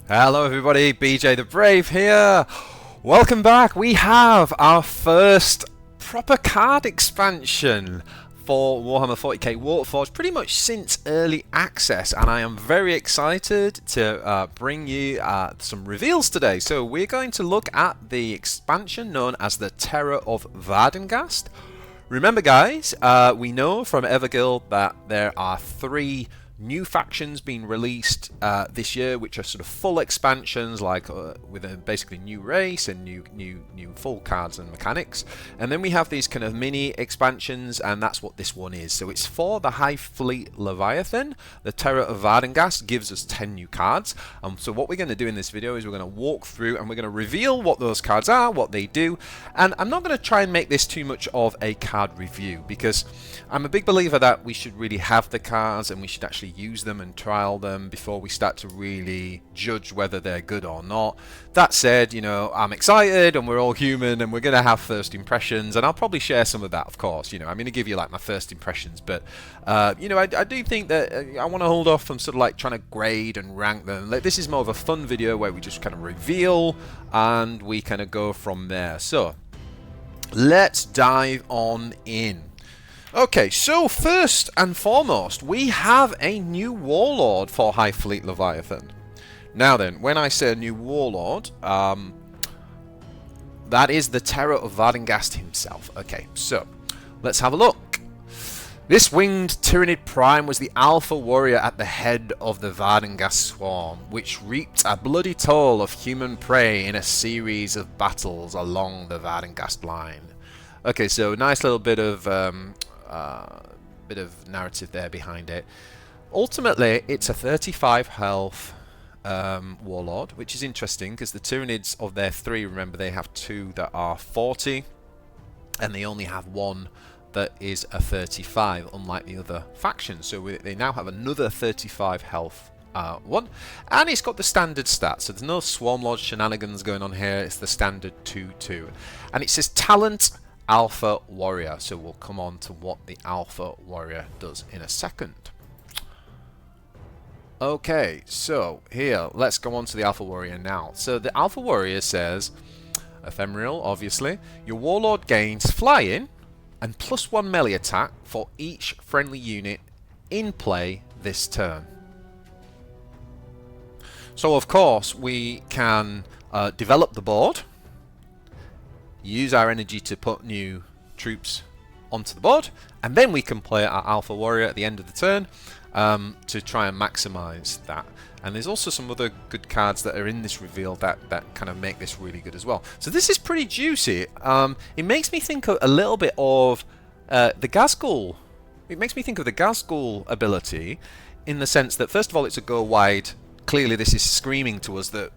Hello everybody, BJ the Brave here. Welcome back. We have our first proper card expansion for Warhammer 40k WARPFORGE pretty much since early access, and I am very excited to bring you some reveals today. So we're going to look at the expansion known as the Terror of Vardenghast. Remember guys, we know from Everguild that there are 3 new factions being released this year, which are sort of full expansions, like with a basically new race and new full cards and mechanics. And then we have these kind of mini expansions, and that's what this one is. So it's for the Hive Fleet Leviathan. The Terror of Vardenghast gives us 10 new cards. So what we're going to do in this video is we're going to walk through and we're going to reveal what those cards are, what they do. And I'm not going to try and make this too much of a card review, because I'm a big believer that we should really have the cards and we should actually use them and trial them before we start to really judge whether they're good or not. That said, you know, I'm excited and we're all human and we're going to have first impressions, and I'll probably share some of that, of course. You know, I'm going to give you like my first impressions, but you know, I do think that I want to hold off from sort of like trying to grade and rank them. Like, this is more of a fun video where we just kind of reveal and we kind of go from there. So let's dive on in. Okay, so first and foremost, we have a new warlord for Hive Fleet Leviathan. Now then, when I say a new warlord, that is the Terror of Vardenghast himself. Okay, so let's have a look. This winged Tyranid Prime was the alpha warrior at the head of the Vardenghast swarm, which reaped a bloody toll of human prey in a series of battles along the Vardenghast line. Okay, so nice little bit of narrative there behind it. Ultimately, it's a 35 health warlord, which is interesting because the Tyranids, of their 3, remember, they have 2 that are 40 and they only have 1 that is a 35, unlike the other factions. So they now have another 35 health one, and it's got the standard stats, so there's no Swarmlord shenanigans going on here. It's the standard 2-2, and it says talent Alpha Warrior, so we'll come on to what the Alpha Warrior does in a second. Okay, so here, let's go on to the Alpha Warrior now. So the Alpha Warrior says, ephemeral, obviously, your warlord gains flying and +1 melee attack for each friendly unit in play this turn. So of course we can develop the board, use our energy to put new troops onto the board, and then we can play our Alpha Warrior at the end of the turn to try and maximize that. And there's also some other good cards that are in this reveal that kind of make this really good as well. So this is pretty juicy. It makes me think a little bit of the Ghazghkull. It makes me think of the Ghazghkull ability, in the sense that first of all it's a go wide. Clearly this is screaming to us that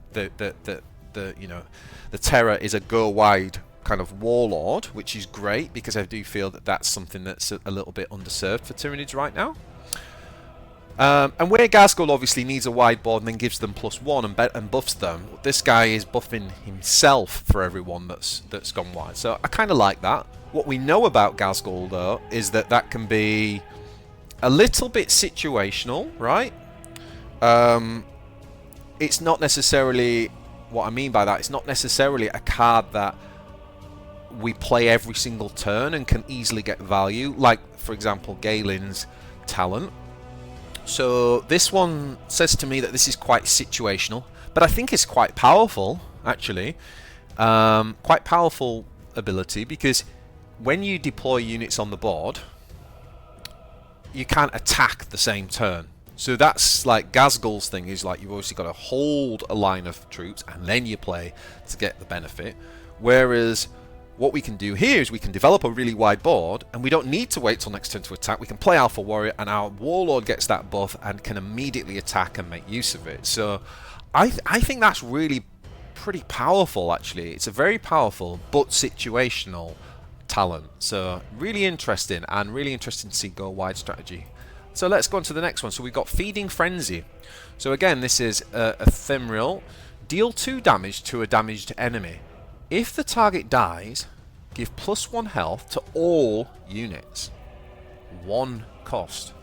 you know, the Terror is a go wide kind of warlord, which is great, because I do feel that that's something that's a little bit underserved for Tyranids right now. And where Ghazghkull obviously needs a wide board and then gives them +1 and buffs them, this guy is buffing himself for everyone that's gone wide. So I kind of like that. What we know about Ghazghkull though is that that can be a little bit situational, right? It's not necessarily, what I mean by that, it's not necessarily a card that we play every single turn and can easily get value, like for example Galen's talent. So this one says to me that this is quite situational, but I think it's quite powerful actually. Quite powerful ability, because when you deploy units on the board you can't attack the same turn. So that's like Ghazghkull's thing, is like you've obviously got to hold a line of troops and then you play to get the benefit. Whereas what we can do here is we can develop a really wide board and we don't need to wait till next turn to attack. We can play Alpha Warrior and our Warlord gets that buff and can immediately attack and make use of it. So I think that's really pretty powerful actually. It's a very powerful but situational talent. So really interesting, and really interesting to see go wide strategy. So let's go on to the next one. So we've got Feeding Frenzy. So again, this is ephemeral. Deal 2 damage to a damaged enemy. If the target dies, give +1 health to all units. 1 cost.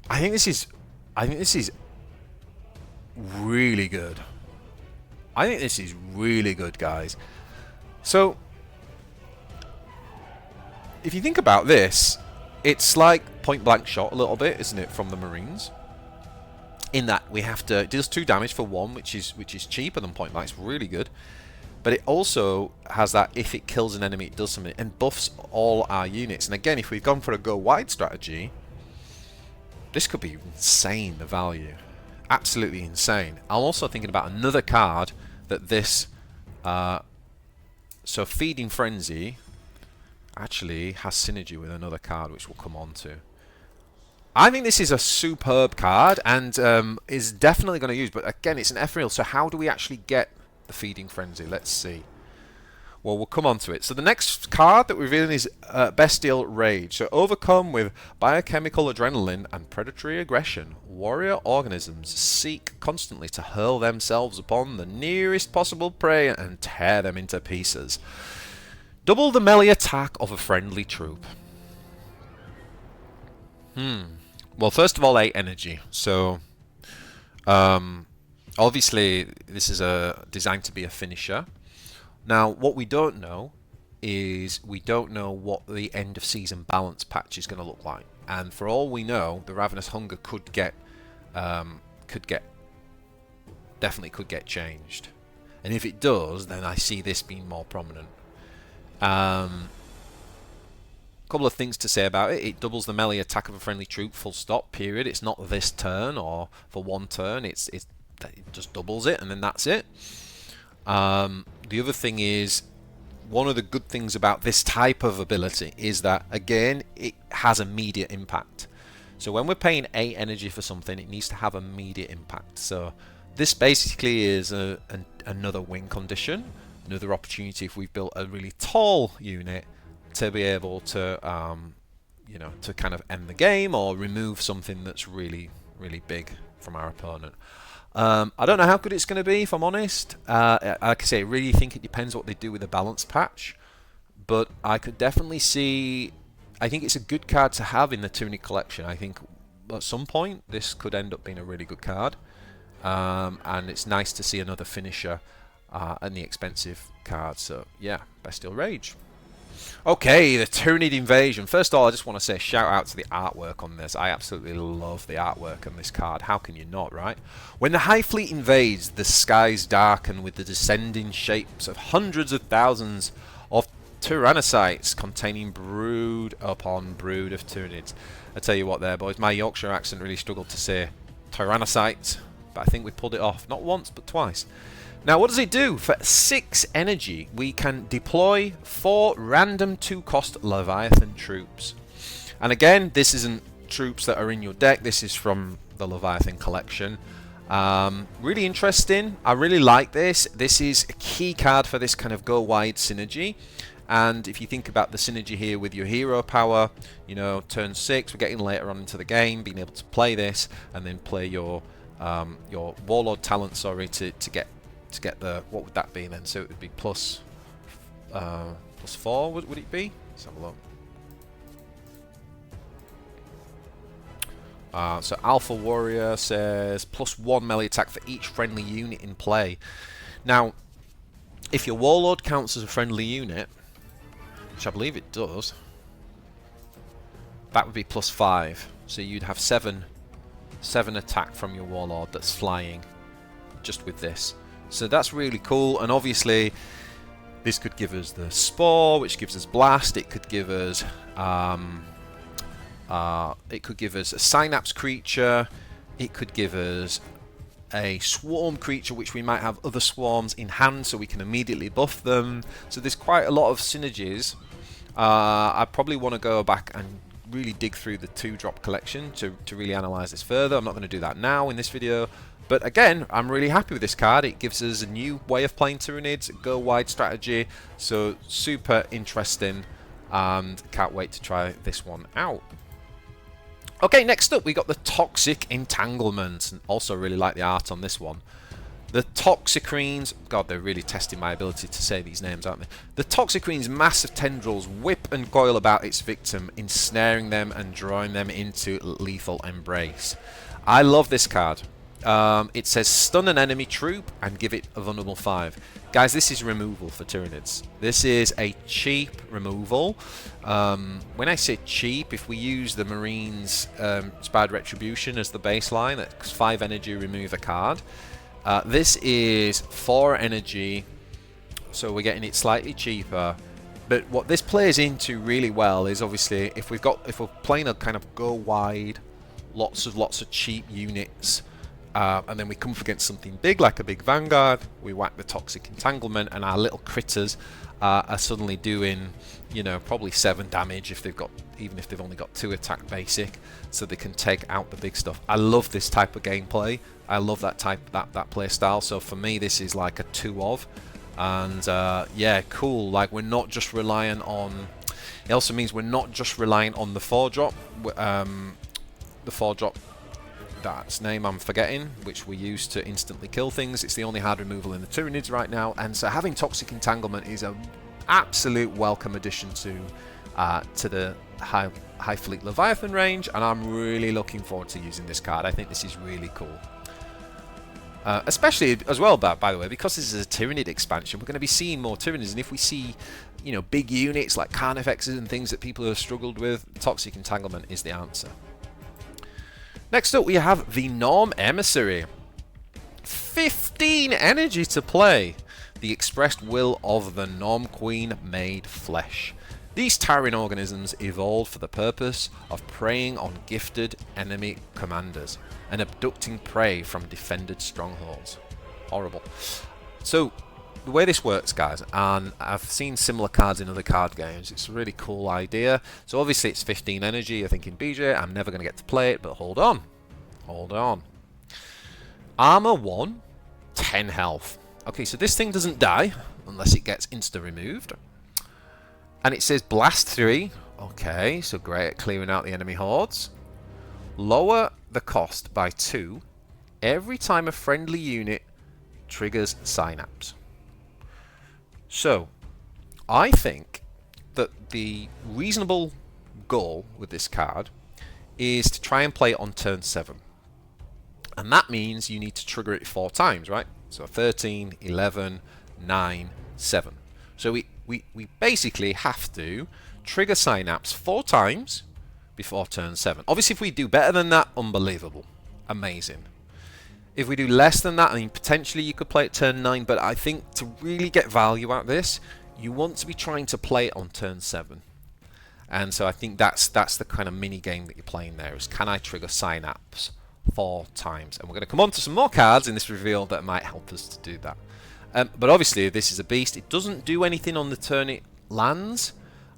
I think this is really good. I think this is really good, guys. So, if you think about this, it's like point blank shot a little bit, isn't it, from the Marines? In that we have to, it does 2 damage for 1, which is cheaper than point blank. It's really good. But it also has that if it kills an enemy, it does something, and buffs all our units. And again, if we've gone for a go wide strategy, this could be insane, the value. Absolutely insane. I'm also thinking about another card that this... so Feeding Frenzy actually has synergy with another card, which we'll come on to. I think this is a superb card, and is definitely going to use, but again, it's an ethereal, so how do we actually get the Feeding Frenzy? Let's see. Well, we'll come on to it. So the next card that we're revealing is Bestial Rage. So overcome with biochemical adrenaline and predatory aggression, warrior organisms seek constantly to hurl themselves upon the nearest possible prey and tear them into pieces. Double the melee attack of a friendly troop. Well, first of all, 8 energy. So, obviously, this is designed to be a finisher. Now, what we don't know is we don't know what the end of season balance patch is going to look like. And for all we know, the Ravenous Hunger could get definitely could get changed. And if it does, then I see this being more prominent. Couple of things to say about it. It doubles the melee attack of a friendly troop, full stop, period. It's not this turn or for 1 turn. It just doubles it, and then that's it. The other thing is, one of the good things about this type of ability is that, again, it has immediate impact. So when we're paying 8 energy for something, it needs to have immediate impact. So this basically is another win condition, another opportunity if we've built a really tall unit to be able to, you know, to kind of end the game or remove something that's really, really big from our opponent. I don't know how good it's going to be, if I'm honest. Like I say, I really think it depends what they do with the balance patch. But I could definitely see... I think it's a good card to have in the Tyranid collection. I think at some point this could end up being a really good card. And it's nice to see another finisher and the expensive card. So, yeah, Bestial Rage. Okay, the Tyranid Invasion. First of all, I just want to say a shout out to the artwork on this. I absolutely love the artwork on this card. How can you not, right? When the Hive fleet invades, the skies darken with the descending shapes of hundreds of thousands of Tyrannocytes containing brood upon brood of Tyranids. I tell you what there, boys, my Yorkshire accent really struggled to say Tyrannocyte, but I think we pulled it off. Not once, but twice. Now, what does it do? For 6 energy, we can deploy 4 random 2-cost Leviathan troops. And again, this isn't troops that are in your deck. This is from the Leviathan collection. Really interesting. I really like this. This is a key card for this kind of go-wide synergy. And if you think about the synergy here with your hero power, you know, turn 6, we're getting later on into the game, being able to play this, and then play your warlord talent, sorry, to get the, what would that be then? So it would be plus 4, would it be? Let's have a look. So Alpha Warrior says +1 melee attack for each friendly unit in play. Now, if your warlord counts as a friendly unit, which I believe it does, that would be +5. So you'd have 7 attack from your warlord that's flying just with this. So that's really cool, and obviously this could give us the Spore, which gives us Blast. It could give us a Synapse creature. It could give us a Swarm creature, which we might have other swarms in hand, so we can immediately buff them. So there's quite a lot of synergies. I probably want to go back and really dig through the 2-drop collection to really analyze this further. I'm not going to do that now in this video. But again, I'm really happy with this card. It gives us a new way of playing Tyranids, go wide strategy, so super interesting, and can't wait to try this one out. Okay, next up we got the Toxic Entanglement, and also really like the art on this one. The Toxicrines, God, they're really testing my ability to say these names, aren't they? The Toxicrines' massive tendrils whip and coil about its victim, ensnaring them and drawing them into lethal embrace. I love this card. It says stun an enemy troop and give it a vulnerable 5. Guys, this is removal for Tyranids. This is a cheap removal. When I say cheap, if we use the Marines Inspired Retribution as the baseline, that's 5 energy, remove a card. This is 4 energy, so we're getting it slightly cheaper. But what this plays into really well is obviously if we're playing a kind of go wide, lots of cheap units, and then we come up against something big like a big Vanguard, we whack the Toxic Entanglement, and our little critters are suddenly doing, you know, probably 7 damage even if they've only got 2 attack basic, so they can take out the big stuff. I love this type of gameplay. I love that play style. So for me, this is like a 2 of. And yeah, cool. Like, we're not just relying on. It also means we're not just relying on the 4-drop. The 4-drop, that's name I'm forgetting, which we use to instantly kill things. It's the only hard removal in the Tyranids right now, and so having Toxic Entanglement is an absolute welcome addition to the High Fleet Leviathan range, and I'm really looking forward to using this card. I think this is really cool. Especially as well, by the way, because this is a Tyranid expansion, we're going to be seeing more Tyranids, and if we see, you know, big units like Carnifexes and things that people have struggled with, Toxic Entanglement is the answer. Next up, we have the Norn Emissary. 15 energy to play. The expressed will of the Norn Queen made flesh. These tyrant organisms evolved for the purpose of preying on gifted enemy commanders and abducting prey from defended strongholds. Horrible. So, the way this works, guys, and I've seen similar cards in other card games, it's a really cool idea. So obviously it's 15 energy. You're thinking, BJ, I'm never going to get to play it, but hold on. Hold on. Armor 1, 10 health. Okay, so this thing doesn't die unless it gets insta-removed. And it says blast 3. Okay, so great at clearing out the enemy hordes. Lower the cost by 2 every time a friendly unit triggers synapse. So, I think that the reasonable goal with this card is to try and play it on turn 7. And that means you need to trigger it 4 times, right? So 13, 11, 9, 7. So we basically have to trigger synapse 4 times before turn 7. Obviously, if we do better than that, unbelievable. Amazing. If we do less than that, I mean, potentially you could play it turn 9, but I think to really get value out of this, you want to be trying to play it on turn 7. And so I think that's the kind of mini game that you're playing there, is can I trigger synapse 4 times? And we're going to come on to some more cards in this reveal that might help us to do that. But obviously, this is a beast. It doesn't do anything on the turn it lands.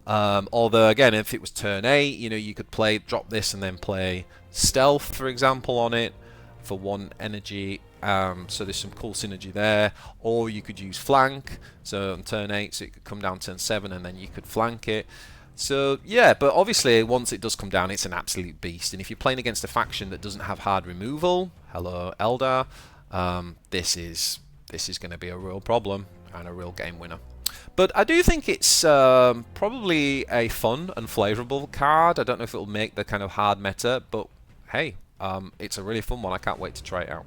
Although, again, if it was turn 8, you know, you could drop this and then play stealth, for example, on it for 1 energy. So there's some cool synergy there. Or you could use flank, so on turn 8, so it could come down turn 7 and then you could flank it. So yeah, but obviously once it does come down, it's an absolute beast. And if you're playing against a faction that doesn't have hard removal, hello Eldar, this is going to be a real problem and a real game winner. But I do think it's probably a fun and flavourable card. I don't know if it'll make the kind of hard meta, but hey, it's a really fun one. I can't wait to try it out.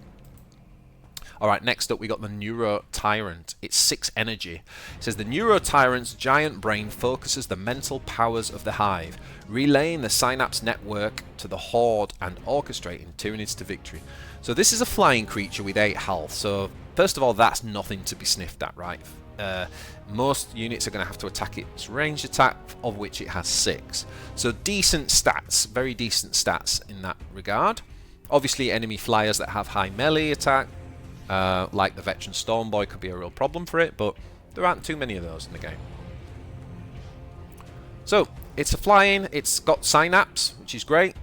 Alright, next up we got the Neuro Tyrant. It's 6 energy. It says the Neuro Tyrant's giant brain focuses the mental powers of the Hive, relaying the synapse network to the Horde and orchestrating Tyranids to victory. So this is a flying creature with 8 health. So first of all, that's nothing to be sniffed at, right? Most units are going to have to attack its ranged attack, of which it has 6. So decent stats, very decent stats in that regard. Obviously, enemy flyers that have high melee attack, like the Veteran Stormboy, could be a real problem for it, but there aren't too many of those in the game. So, it's a flying, it's got synapse, which is great,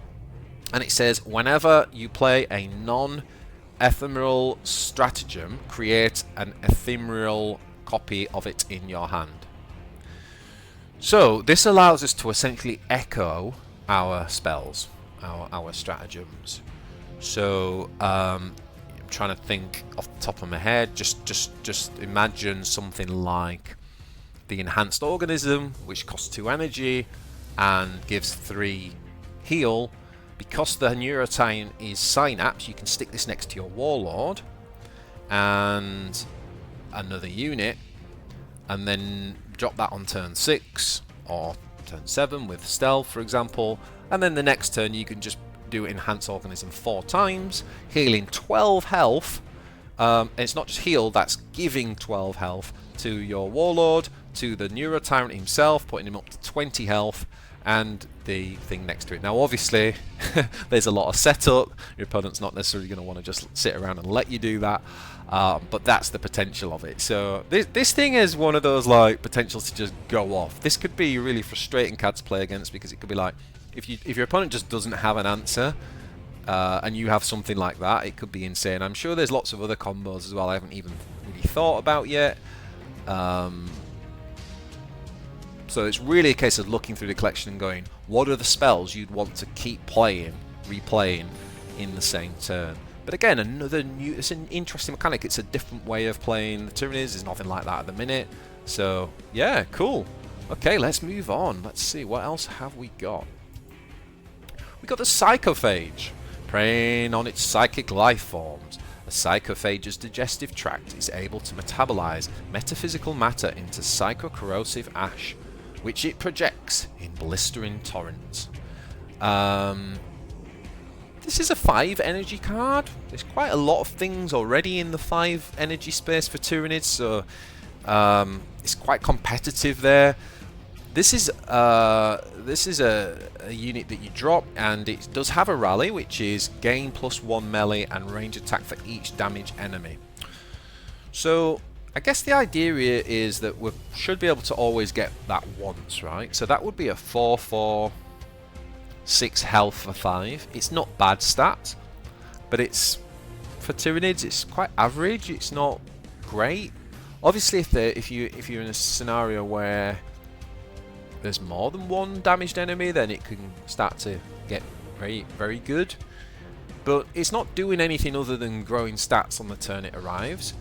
and it says whenever you play a non-ephemeral stratagem, create an ephemeral copy of it in your hand. So, this allows us to essentially echo our spells, our stratagems. So, I'm trying to think off the top of my head. Just imagine something like the Enhanced Organism, which costs 2 energy and gives 3 heal. because the Neuro is synapse, you can stick this next to your warlord and another unit, and then drop that on turn 6 or turn 7 with stealth, for example, and then the next turn you can just do enhance organism 4 times, healing 12 health. And it's not just heal, that's giving 12 health to your warlord, to the Neuro tyrant himself, putting him up to 20 health, and the thing next to it. Now obviously there's a lot of setup, your opponent's not necessarily going to want to just sit around and let you do that, but that's the potential of it. So this thing is one of those like potentials to just go off. This could be a really frustrating card to play against, because it could be like, if your opponent just doesn't have an answer, and you have something like that, it could be insane. I'm sure there's lots of other combos as well I haven't even really thought about yet. So it's really a case of looking through the collection and going, what are the spells you'd want to keep playing, replaying in the same turn? But again, it's an interesting mechanic. It's a different way of playing the Tyranids. There's nothing like that at the minute. So yeah, cool. Okay, let's move on. Let's see, what else have we got? We got the Psychophage, preying on its psychic life forms. The Psychophage's digestive tract is able to metabolize metaphysical matter into psychocorrosive ash, which it projects in blistering torrents. This is a 5 energy card. There's quite a lot of things already in the 5 energy space for Tyranids, so it's quite competitive there. This is a unit that you drop, and it does have a rally, which is gain +1 melee and range attack for each damaged enemy. So I guess the idea here is that we should be able to always get that once, right? So that would be a 4/4, 6 health for 5. It's not bad stats, but it's, for Tyranids, it's quite average. It's not great. Obviously, if you're in a scenario where there's more than one damaged enemy, then it can start to get very, very good. But it's not doing anything other than growing stats on the turn it arrives.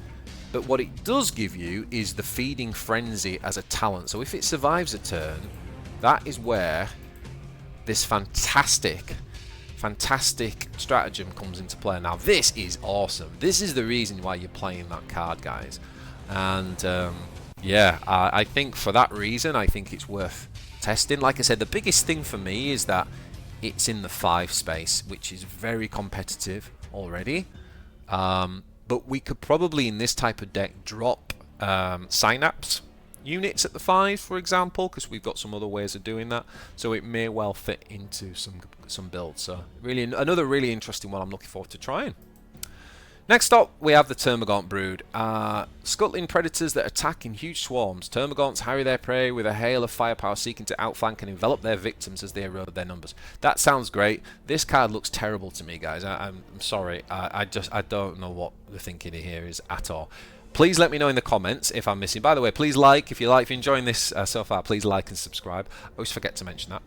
But what it does give you is the Feeding Frenzy as a talent. So if it survives a turn, that is where this fantastic stratagem comes into play. Now this is awesome. This is the reason why you're playing that card, guys. And yeah, I think for that reason, I think it's worth testing. Like I said, the biggest thing for me is that it's in the 5 space, which is very competitive already. But we could probably, in this type of deck, drop Synapse units at the 5, for example, because we've got some other ways of doing that. So it may well fit into some builds. So really, another really interesting one I'm looking forward to trying. Next up, we have the Termagant brood. Scuttling predators that attack in huge swarms. Termagants harry their prey with a hail of firepower, seeking to outflank and envelop their victims as they erode their numbers. That sounds great. This card looks terrible to me, guys. I'm sorry. I don't know what the thinking here is at all. Please let me know in the comments if I'm missing. By the way, please like, if you're enjoying this so far, please like and subscribe. I always forget to mention that.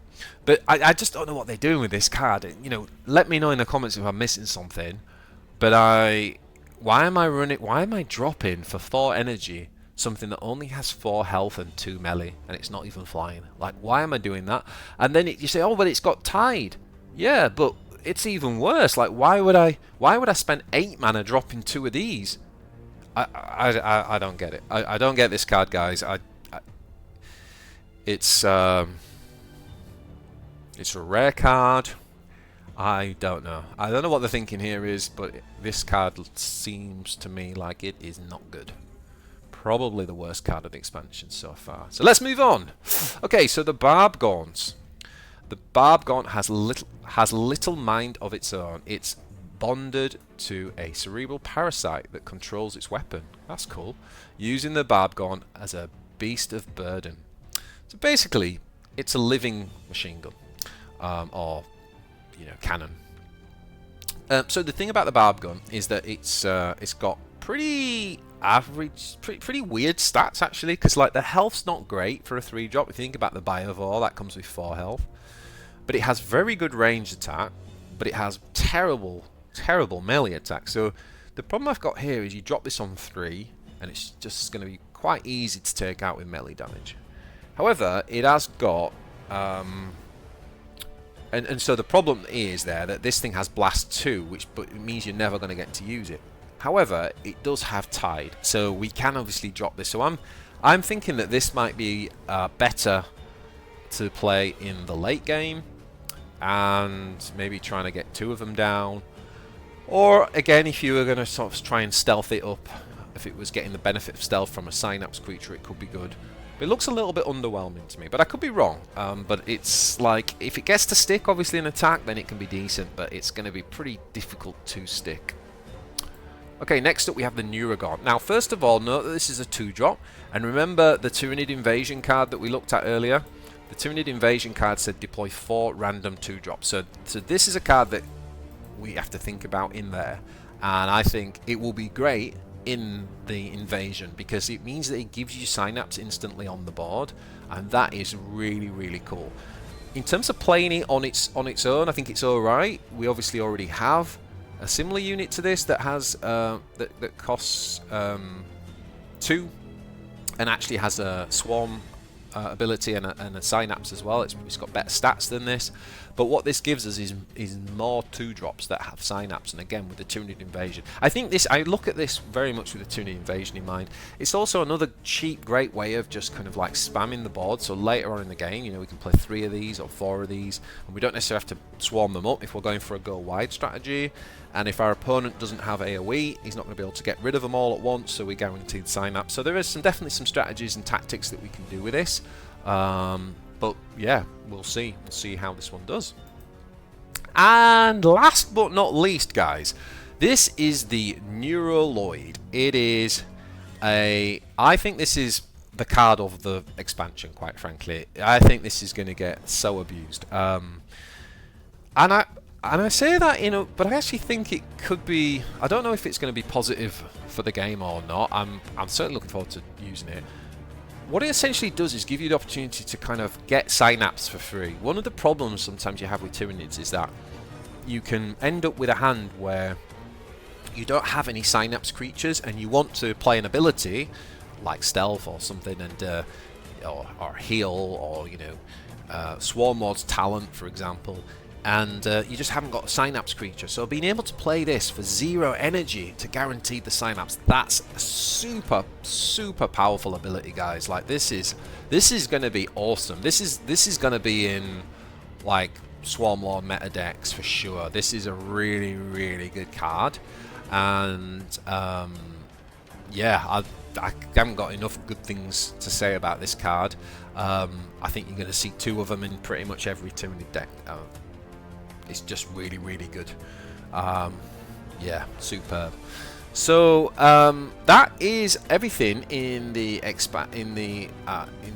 But I just don't know what they're doing with this card. You know, let me know in the comments if I'm missing something. But why am I dropping for 4 energy something that only has 4 health and 2 melee, and it's not even flying? Like, why am I doing that? And then you say, oh, but it's got tied. Yeah, but it's even worse. Like, why would I spend 8 mana dropping 2 of these? I don't get it. I don't get this card, guys. It's a rare card. I don't know. I don't know what the thinking here is, but this card seems to me like it is not good. Probably the worst card of the expansion so far. So let's move on. Okay, so the Barb Gaunt. The Barb Gaunt has little mind of its own. It's bonded to a cerebral parasite that controls its weapon. That's cool. Using the Barb Gaunt as a beast of burden. So basically, it's a living machine gun, or cannon. So the thing about the Barb Gun is that it's got pretty average, pretty weird stats actually, because like the health's not great for a 3-drop. If you think about the Biovore, that comes with 4 health, but it has very good range attack, but it has terrible melee attack. So the problem I've got here is you drop this on 3, and it's just going to be quite easy to take out with melee damage. However, it has got And so the problem is there that this thing has Blast 2, which but it means you're never going to get to use it. However, it does have Tide, so we can obviously drop this. So I'm thinking that this might be better to play in the late game, and maybe trying to get 2 of them down. Or again, if you were going to sort of try and stealth it up, if it was getting the benefit of stealth from a Synapse creature, it could be good. It looks a little bit underwhelming to me, but I could be wrong. But it's like, if it gets to stick, obviously, an attack, then it can be decent, but it's going to be pretty difficult to stick. Okay, next up we have the Neuro. Now, first of all, note that this is a 2-drop, and remember the Tyranid Invasion card that we looked at earlier? The Tyranid Invasion card said deploy 4 random 2-drops. So this is a card that we have to think about in there, and I think it will be great in the invasion because it means that it gives you Synapse instantly on the board, and that is really, really cool. In terms of playing it on its own, I think it's alright. We obviously already have a similar unit to this that has that costs 2 and actually has a swarm ability and a Synapse as well. It's got better stats than this, but what this gives us is more 2-drops that have Synapse, and again with the Tyranid Invasion. I think this, I look at this very much with the Tyranid Invasion in mind. It's also another cheap, great way of just kind of like spamming the board, so later on in the game, you know, we can play 3 of these or 4 of these, and we don't necessarily have to swarm them up if we're going for a go wide strategy. And if our opponent doesn't have AoE, he's not going to be able to get rid of them all at once, so we guaranteed Synapse. So there is definitely some strategies and tactics that we can do with this. But yeah, we'll see. We'll see how this one does. And last but not least, guys, this is the Neuroid. It is I think this is the card of the expansion, quite frankly. I think this is going to get so abused. And I say that, you know, but I actually think it could be. I don't know if it's going to be positive for the game or not. I'm certainly looking forward to using it. What it essentially does is give you the opportunity to kind of get Synapse for free. One of the problems sometimes you have with Tyranids is that you can end up with a hand where you don't have any Synapse creatures, and you want to play an ability like Stealth or something, and or Heal, or you know, Swarm Lord's Talent, for example. And you just haven't got a Synapse creature. So being able to play this for 0 energy to guarantee the Synapse, that's a super, super powerful ability, guys. Like this is going to be awesome. This is going to be in like Swarm Lord meta decks for sure. This is a really, really good card, and yeah, I haven't got enough good things to say about this card. I think you're going to see 2 of them in pretty much every Tyranid deck. It's just really, really good. Yeah, superb. So that is everything in the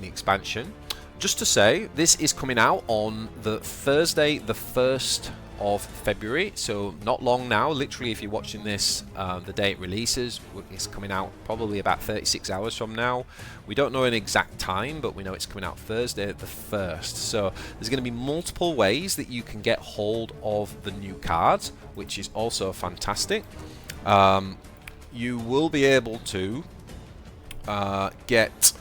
expansion. Just to say, this is coming out on the Thursday, the 1st of February. So not long now. Literally, if you're watching this, the day it releases, it's coming out probably about 36 hours from now. We don't know an exact time, but we know it's coming out Thursday the 1st. So there's going to be multiple ways that you can get hold of the new cards, which is also fantastic. You will be able to get...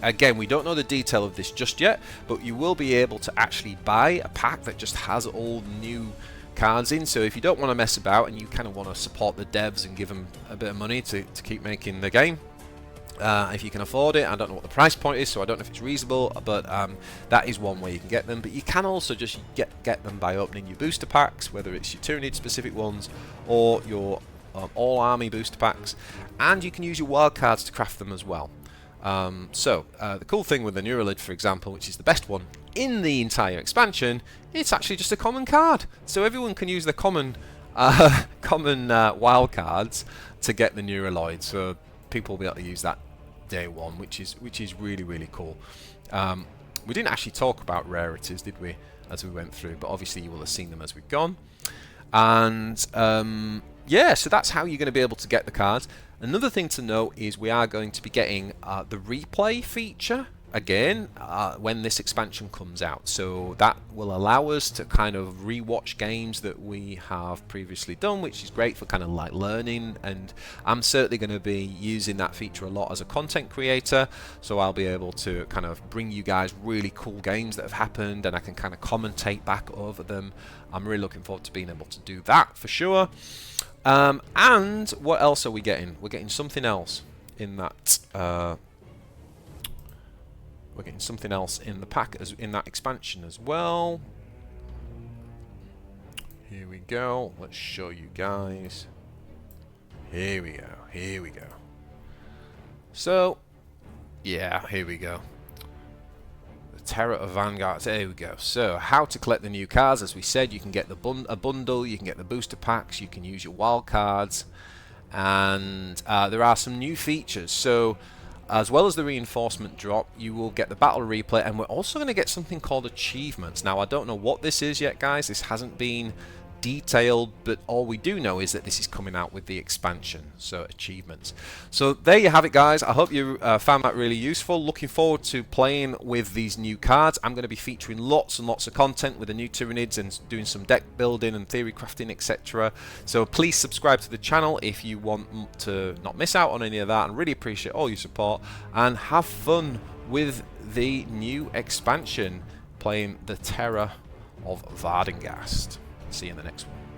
again, we don't know the detail of this just yet, but you will be able to actually buy a pack that just has all new cards in. So if you don't want to mess about and you kind of want to support the devs and give them a bit of money to keep making the game, if you can afford it, I don't know what the price point is, so I don't know if it's reasonable, but that is one way you can get them. But you can also just get them by opening your booster packs, whether it's your Tyranid specific ones or your all army booster packs, and you can use your wild cards to craft them as well. The cool thing with the Neuroid, for example, which is the best one in the entire expansion, it's actually just a common card. So everyone can use the common wild cards to get the Neuroid. So people will be able to use that day one, which is really, really cool. We didn't actually talk about rarities, did we, as we went through? But obviously you will have seen them as we've gone. And yeah, so that's how you're going to be able to get the cards. Another thing to note is we are going to be getting the replay feature again when this expansion comes out, so that will allow us to kind of rewatch games that we have previously done, which is great for kind of like learning. And I'm certainly going to be using that feature a lot as a content creator, so I'll be able to kind of bring you guys really cool games that have happened, and I can kind of commentate back over them. I'm really looking forward to being able to do that for sure. And what else are we getting? We're getting something else in that we're getting something else in the pack, as in that expansion as well. Here we go. Let's show you guys. Here we go. Here we go. So, yeah, here we go. The Terror of Vardenghast. There we go. So, how to collect the new cards. As we said, you can get a bundle, you can get the booster packs, you can use your wild cards, and there are some new features. So, as well as the reinforcement drop, you will get the battle replay, and we're also going to get something called achievements. Now, I don't know what this is yet, guys. This hasn't been detailed, but all we do know is that this is coming out with the expansion, so achievements. So there you have it, guys. I hope you found that really useful. Looking forward to playing with these new cards. I'm going to be featuring lots and lots of content with the new Tyranids and doing some deck building and theory crafting, etc. So please subscribe to the channel if you want to not miss out on any of that, and really appreciate all your support, and have fun with the new expansion, playing the Terror of Vardenghast. See you in the next one.